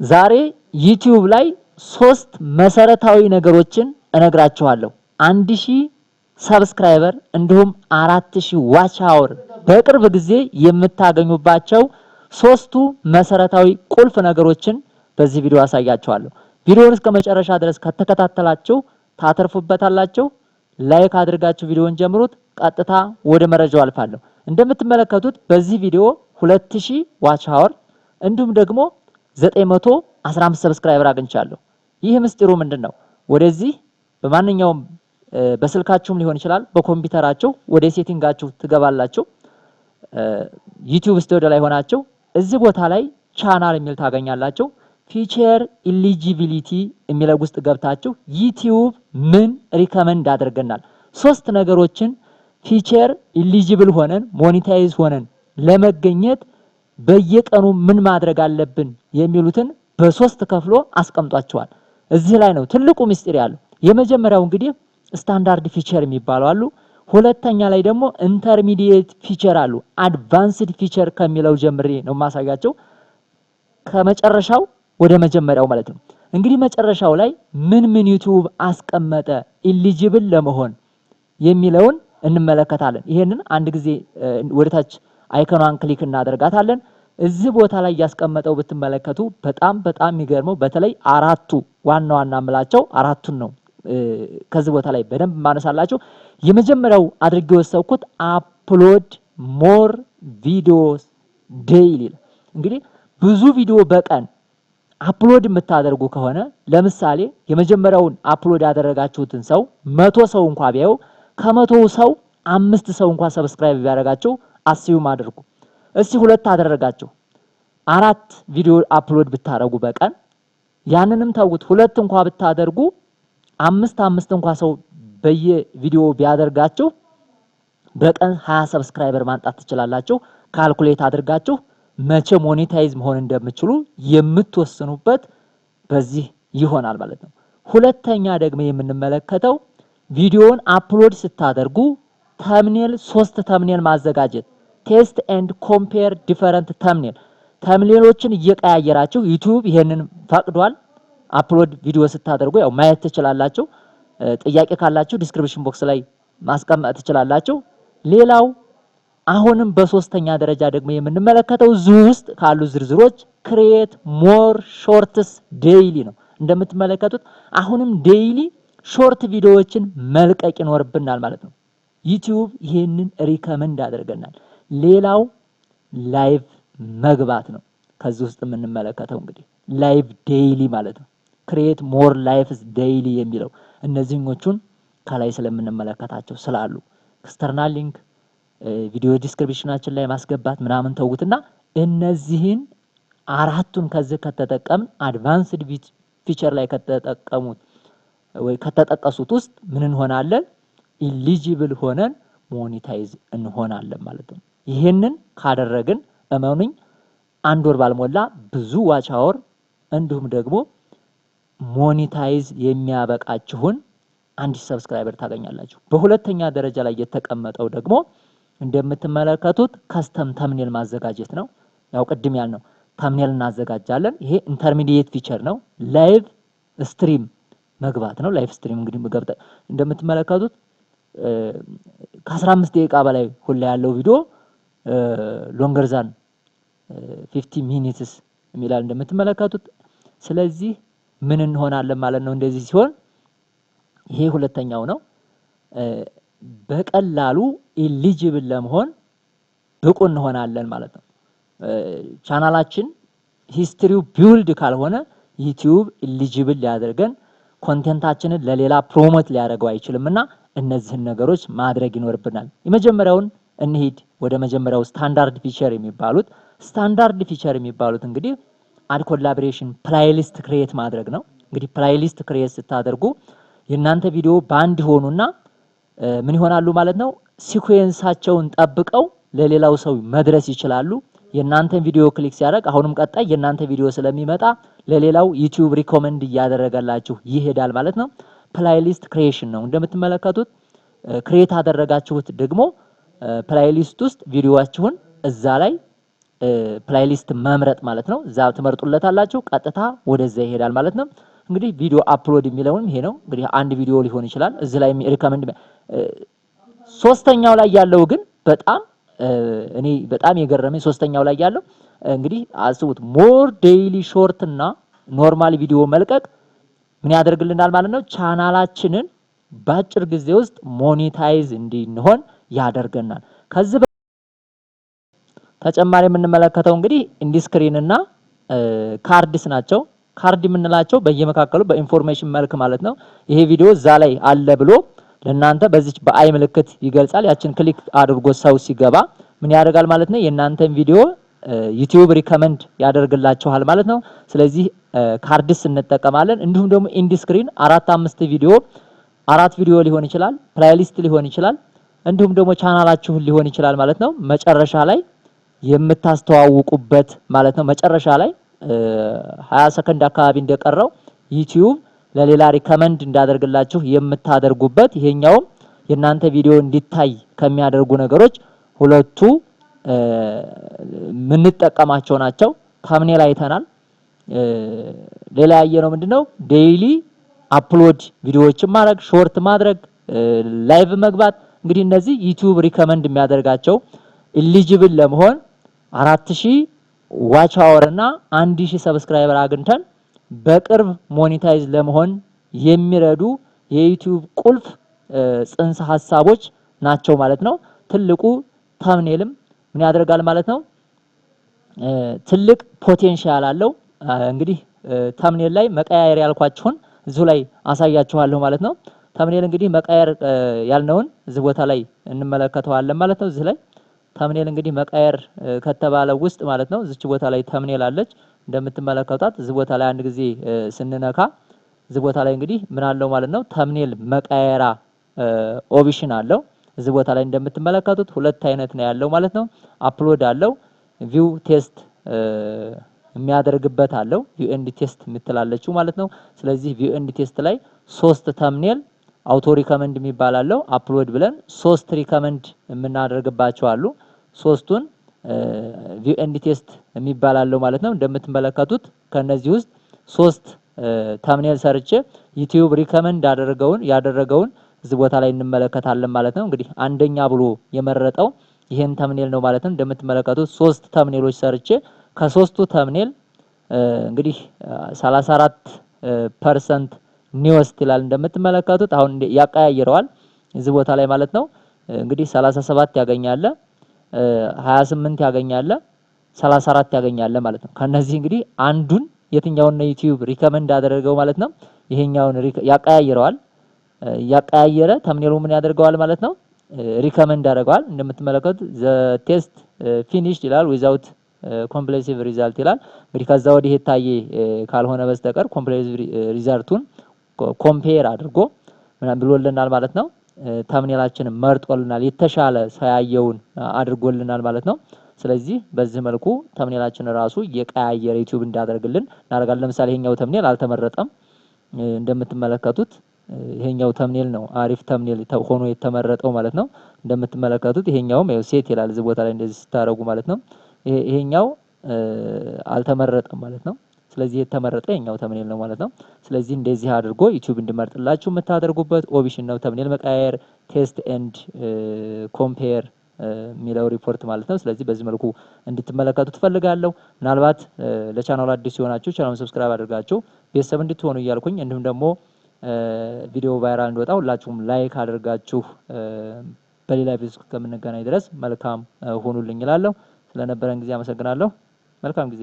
ዛሬ ዩቲዩብ ላይ 3 መሰረታዊ ነገሮችን እነግራችኋለሁ። 1000 ሰብስክራይበር እንዲሁም 4000 ዋች አወር በቅርብ ጊዜ የምታገኙባቸው 3ቱ መሰረታዊ ቁልፍ ነገሮችን በዚህ ቪዲዮ አሳያችኋለሁ። ቪዲዮውን እስከ መጨረሻ ድረስ ከተከታተላችሁ ታተርፉበታላችሁ። ላይክ አድርጋችሁ ቪዲዮውን ጀምሩት። ቀጥታ ወደ መረጃው አልፋለሁ። እንደምትመለከቱት በዚህ ቪዲዮ 2000 ዋች አወር እንዲሁም ደግሞ 915 ሰብስክራይበር አግኝቻለሁ። ይህ ምስጢሩ ምንድነው? ወደዚህ በማንኛውም በስልካችሁም ሊሆን ይችላል በኮምፒውተራችሁ ወደ ሴቲንጋችሁ ትገባላችሁ። ዩቲዩብ ስቱዲዮ ላይ ሆናችሁ እዚህ ቦታ ላይ ቻናል የሚል ታገኛላችሁ። ፊቸር ኢሊጂቢሊቲ የሚለው ውስጥ ገብታችሁ ዩቲዩብ ምን ሪከመንድ አድርገናል 3 ነገሮችን ፊቸር ኢሊጂብል ሆነን ሞኔታይዝ ሆነን ለመገኘት በየቀኑ ምን ማድረግ አለብን የሚሉትን በ3 ከፍሎ አስቀምጧቸዋል። እዚህ ላይ ነው ትልቁ ምስጢር ያለው። የመጀመሪያው እንግዲህ ስታንዳርድ ፊቸር የሚባለው አሉ። ሁለተኛ ላይ ደግሞ ኢንተርሚዲየት ፊቸር አሉ። አድቫንስድ ፊቸር ከሚለው ጀምሬ ነው ማሳያቸው ከመጨረሻው ወደ መጀመሪያው ማለት ነው። እንግዲህ መጨረሻው ላይ ምን ዩቲዩብ አስቀመጠ ኢሊጂብል ለመሆን የሚለውን እንመለከታለን። ይሄንን አንድ ጊዜ ወደታች አይኮኗን ክሊክ እናደርጋታለን። እዚህ ቦታ ላይ ያስቀመጠው ብትመለከቱ በጣም የሚገርመው በተለይ አራቱ ዋና ምላቸው አራቱን ነው ከዚህ ቦታ ላይ በደንብ ማነሳላችሁ። የመጀመሪያው አድርጌ ወሰድኩት አፕሎድ ሞር ቪዲዮስ ዴይሊ። እንግዲህ ብዙ ቪዲዮ በቀን አፕሎድ የምታደርጉ ከሆነ ለምሳሌ የመጀመሪያውን አፕሎድ ያደረጋችሁትን ሰው 100 ሰው እንኳን ቢያዩ ከ100 ሰው 5 ሰው እንኳን ሰብስክራይብ ቢያደርጋችሁ አስዩም አድርጉ። እስቲ 2 አደረጋችሁ 4 ቪዲዮ አፕሎድ ብታደርጉ በቀን ያንንም ተውት 2 እንኳን ብታደርጉ 5 እንኳን ሰው በየቪዲዮ ቢያደርጋችሁ በቀን 20 ሰብስክራይበር ማንጣት ትችላላችሁ። ካልኩሌት አድርጋችሁ መቼ ሞኔታይዝ መሆን እንደምትችሉ የምትወስኑበት በዚህ ይሆናል ማለት ነው። ሁለተኛ ደግሞ የምንመለከተው ቪዲዮውን አፕሎድ ስታደርጉ ተምኔል 3 ተምኔል ማዘጋጀት ቴስት ኤንድ ኮምፔር ዲፈረንት ተምኔሎችን እየቀያየራችሁ ዩቲዩብ ይሄንን ፈቅዷል። አፕሎድ ቪዲዮ ስታደርጉ ያው ማየት ትችላላችሁ። ጥያቄ ካላችሁ ዲስክሪፕሽን ቦክስ ላይ ማስቀመጥ ትችላላችሁ። ሌላው አሁንም በሶስተኛ ደረጃ ደግሞ የምንመለከተው እዚህ ውስጥ ካሉ ዝርዝሮች ክሬት ሞር ሾርትስ ዴይሊ ነው። እንደምትመለከቱት አሁንም ዴይሊ ሾርት ቪዲዮዎችን መልቀቅ ይኖርብናል ማለት ነው። ዩቲዩብ ይሄንን ሪከመንድ አድርገናል። ሌላው ላይቭ መግባት ነው። ከዚህ ውስጥ የምንመለከተው እንግዲህ ላይቭ ዴይሊ ማለት ነው። ክሬት ሞር ላይቭስ ዴይሊ የሚለው እነዚህኞቹን ከላይ ስለምንመለከታቸው ስላሉ ኤክስተርናል ሊንክ ቪዲዮ ዲስክሪፕሽናችን ላይ ማስገባት ምናምን ተውትና እነዚህን አራቱን ከዚህ ከተጠቀምን አድቫንስድ ፊቸር ላይ ከተጠቀሙት ወይ ከተጠቀሱት ውስጥ ምን እንሆናለን? ኢሊጂብል ሆነን ሞኔታይዝ እንሆናለን ማለት ነው። ይሄንን ካደረግን እመኑኝ 1 ወር ባልሞላ ብዙ ዋች አወር እንዲሁም ደግሞ ሞኔታይዝ የሚያበቃችሁን 1000 ሰብስክራይበር ታገኛላችሁ። በሁለተኛ ደረጃ ላይ የተቀመጠው ደግሞ እንደምትመለከቱት ከስተም ተምኔል ማዘጋጀት ነው። ያው ቅድም ያልነው ተምኔል እናዘጋጃለን። ይሄ ኢንተርሚዲየት ፊቸር ነው። ላይቭ ስትሪም መግባት ነው። ላይቭ ስትሪም እንግዲህ እንደምትመለከቱት ከ15 ደቂቃ በላይ ሁላ ያለው ቪዲዮ ሎንገር ዛን 50 ሚኒትስ የሚላል እንደምትመለከቱት። ስለዚህ ምን እንሆናለን ማለት ነው እንደዚህ ሲሆን ይሄ ሁለተኛው ነው። በቀላሉ ኢሊጂብል ለመሆን ብቁ እንሆናለን ማለት ነው። ቻናላችን ሂስትሪው ቢልድ ካልሆነ ዩቲዩብ ኢሊጂብል ሊያደርገን ኮንቴንታችንን ለሌላ ፕሮሞት ሊያደርገው አይችልምና እነዚህን ነገሮች ማድረግ ይኖርብናል። የመጀመሪያውን እንሂድ ወደ መጀመሪያው ስታንዳርድ ፊቸር የሚባሉት እንግዲህ አድ ኮላቦሬሽን ፕሌይሊስት ክሬት ማድረግ ነው። እንግዲህ ፕሌይሊስት ክሬት ስታደርጉ የእናንተ ቪዲዮ ባንድ ሆኑና ምን ይሆናሉ ማለት ነው? ሲኩዌንሳቸውን ጠብቀው ለሌላው ሰው መድረስ ይችላሉ። የእናንተን ቪዲዮ ክሊክ ሲያደርግ አሁንም ቀጣይ የእናንተ ቪዲዮ ስለሚመጣ ለሌላው ዩቲዩብ ሪኮመንድ እያደረገላችሁ ይሄዳል ማለት ነው። ፕሌይሊስት ክሬሽን ነው። እንደምትመለከቱት ክሬት አደረጋችሁት ደግሞ ፕሌይሊስት ውስጥ ቪዲዮአችሁን እዛ ላይ ፕሌይሊስት መምረጥ ማለት ነው። እዛ ትመርጡለታላችሁ፣ ቀጥታ ወደዛ ይሄዳል ማለት ነው። እንግዲህ ቪዲዮ አፕሎድ የሚለውን ይሄ ነው። እንግዲህ አንድ ቪዲዮ ሊሆን ይችላል። እዚህ ላይ ሪከመንድ ሶስተኛው ላይ ያለው ግን በጣም እኔ በጣም የገረመኝ ሶስተኛው ላይ ያለው እንግዲህ አስቡት ሞር ዴይሊ ሾርት እና ኖርማል ቪዲዮ መልቀቅ ምን ያደርግልናል ማለት ነው? ቻናላችንን በአጭር ጊዜ ውስጥ ሞኔታይዝ እንድንሆን ያደርገናል። ከዚህ ተጨማሪ የምንመለከተው እንግዲህ ኢንዲስክሪን እና ካርድስ ናቸው። ካርድ የምንላቸው በየመካከሉ በኢንፎርሜሽን መልክ ማለት ነው። ይሄ ቪዲዮ እዛ ላይ አለ ብሎ ለእናንተ በዚች በአይ ምልክት ይገልጻል። ያችን ክሊክ አድርጎ ሰው ሲገባ ምን ያደርጋል ማለት ነው? የእናንተን ቪዲዮ ዩቲዩብ ሪከመንድ ያደርግላችኋል ማለት ነው። ስለዚህ ካርድስ እንጠቀማለን። እንዲሁም ደግሞ ኢንዲስክሪን አራት ቪዲዮ ሊሆን ይችላል፣ ፕሌይሊስት ሊሆን ይችላል፣ እንዲሁም ደግሞ ቻናላችሁን ሊሆን ይችላል ማለት ነው። መጨረሻ ላይ የምታስተዋውቁበት ማለት ነው። መጨረሻ ላይ 20 ሰከንድ አካባቢ እንደቀረው ዩቲዩብ ለሌላ ሪከመንድ እንዳደርግላችሁ የምታደርጉበት ይሄኛውም የእናንተ ቪዲዮ እንዲታይ ከሚያደርጉ ነገሮች ሁለቱ የምንጠቀማቸው ናቸው። ታምኔል አይተናል። ሌላ ያየነው ምንድነው? ዴይሊ አፕሎድ ቪዲዮዎችን ማድረግ፣ ሾርት ማድረግ፣ ላይቭ መግባት። እንግዲህ እነዚህ ዩቲዩብ ሪከመንድ የሚያደርጋቸው ኢሊጂብል ለመሆን 4000 ዋች አወር እና 1000 ሰብስክራይበር አግኝተን በቅርብ ሞኔታይዝ ለመሆን የሚረዱ የዩቲዩብ ቁልፍ ጽንሰ ሐሳቦች ናቸው ማለት ነው። ትልቁ ታምኔልም ምን ያደርጋል ማለት ነው? ትልቅ ፖቴንሻል አለው። እንግዲህ ታምኔል ላይ መቀያየር ያልኳችሁን እዚሁ ላይ አሳያችኋለሁ ማለት ነው። ታምኔል እንግዲህ መቀየር ያልነውን እዚህ ቦታ ላይ እንመለከተዋለን ማለት ነው። እዚህ ላይ ታምኔል እንግዲህ መቀየር ከተባለው ውስጥ ማለት ነው እዚች ቦታ ላይ ታምኔል አለች እንደምትመለከቷት። እዚህ ቦታ ላይ አንድ ጊዜ ስንነካ እዚህ ቦታ ላይ እንግዲህ ምን አለው ማለት ነው? ታምኔል መቀየራ ኦፕሽን አለው። እዚህ ቦታ ላይ እንደምትመለከቱት ሁለት አይነት ነው ያለው ማለት ነው። አፕሎድ አለው፣ ቪው ቴስት የሚያደርግበት አለው። ቪው ኤንድ ቴስት የምትላለችው ማለት ነው። ስለዚህ ቪው ኤንድ ቴስት ላይ 3 ታምኔል አውቶ ሪከመንድ የሚባል አለው። አፕሎድ ብለን 3 ሪከመንድ የምናደርግባቸው አሉ። 3ቱን ቪው ኤንድ ቴስት የሚባል አለው ማለት ነው። እንደምትመለከቱት ከነዚህ ውስጥ 3 ታምኔል ሰርቼ ዩቲዩብ ሪከመንድ ያደረገውን እዚህ ቦታ ላይ እንመለከታለን ማለት ነው። እንግዲህ አንደኛ ብሎ የመረጠው ይሄን ታምኔል ነው ማለት ነው። እንደምትመለከቱት 3 ታምኔሎች ሰርቼ ከ3ቱ ታምኔል እንግዲህ 34% ኒውስት ይላል እንደምትመለከቱት። አሁን ያቀያይረዋል እዚህ ቦታ ላይ ማለት ነው። እንግዲህ 37 ያገኛለ፣ 28 ያገኛለ፣ 34 ያገኛለ ማለት ነው። ከነዚህ እንግዲህ አንዱን የትኛውን ነው ዩቲዩብ ሪከመንድ ያደረገው ማለት ነው? ይሄኛውን ያቀያይረዋል። ያቀያየረ ታምኔሉ ምን ያደርገዋል ማለት ነው? ሪከመንድ ያደርገዋል። እንደምትመለከቱት ዘ ቴስት ፊኒሽድ ይላል ዊዛውት ኮምፕሌሲቭ ሪዛልት ይላል። እንግዲህ ከዛ ወዲህ የታየ ካልሆነ በስተቀር ኮምፕሌሲቭ ሪዛልቱን ኮምፔር አድርጎ ምናምን ብሎልናል ማለት ነው። ታምኔላችንን መርጦልናል፣ የተሻለ ሳያየውን አድርጎልናል ማለት ነው። ስለዚህ በዚህ መልኩ ታምኔላችን ራሱ የቀያየረ ዩቲዩብ እንዳደርግልን እናደርጋለን። ለምሳሌ ይሄኛው ታምኔል አልተመረጠም እንደምትመለከቱት። ይሄኛው ታምኔል ነው አሪፍ ታምኔል ሆኖ የተመረጠው ማለት ነው። እንደምትመለከቱት ይሄኛውም ያው ሴት ይላል እዚህ ቦታ ላይ እንደዚህ ስታረጉ ማለት ነው። ይሄኛው አልተመረጠም ማለት ነው። ስለዚህ የተመረጠ የኛው ታምኔል ነው ማለት ነው። ስለዚህ እንደዚህ አድርጎ ዩቲዩብ እንዲመርጥላችሁ የምታደርጉበት ኦፕሽን ነው ታምኔል መቀያየር፣ ቴስት ኤንድ ኮምፔር የሚለው ሪፖርት ማለት ነው። ስለዚህ በዚህ መልኩ እንድትመለከቱ ትፈልጋለሁ። ምናልባት ለቻናሉ አዲስ ሲሆናችሁ ቻናሉን ሰብስክራይብ አድርጋችሁ ቤተሰብ እንድትሆኑ እያልኩኝ እንዲሁም ደግሞ ቪዲዮ ቫይራል እንዲወጣ ሁላችሁም ላይክ አድርጋችሁ በሌላ ቪዲዮ እስከምንገናኝ ድረስ መልካም ሁኑልኝ እላለሁ። ስለነበረን ጊዜ አመሰግናለሁ። መልካም ጊዜ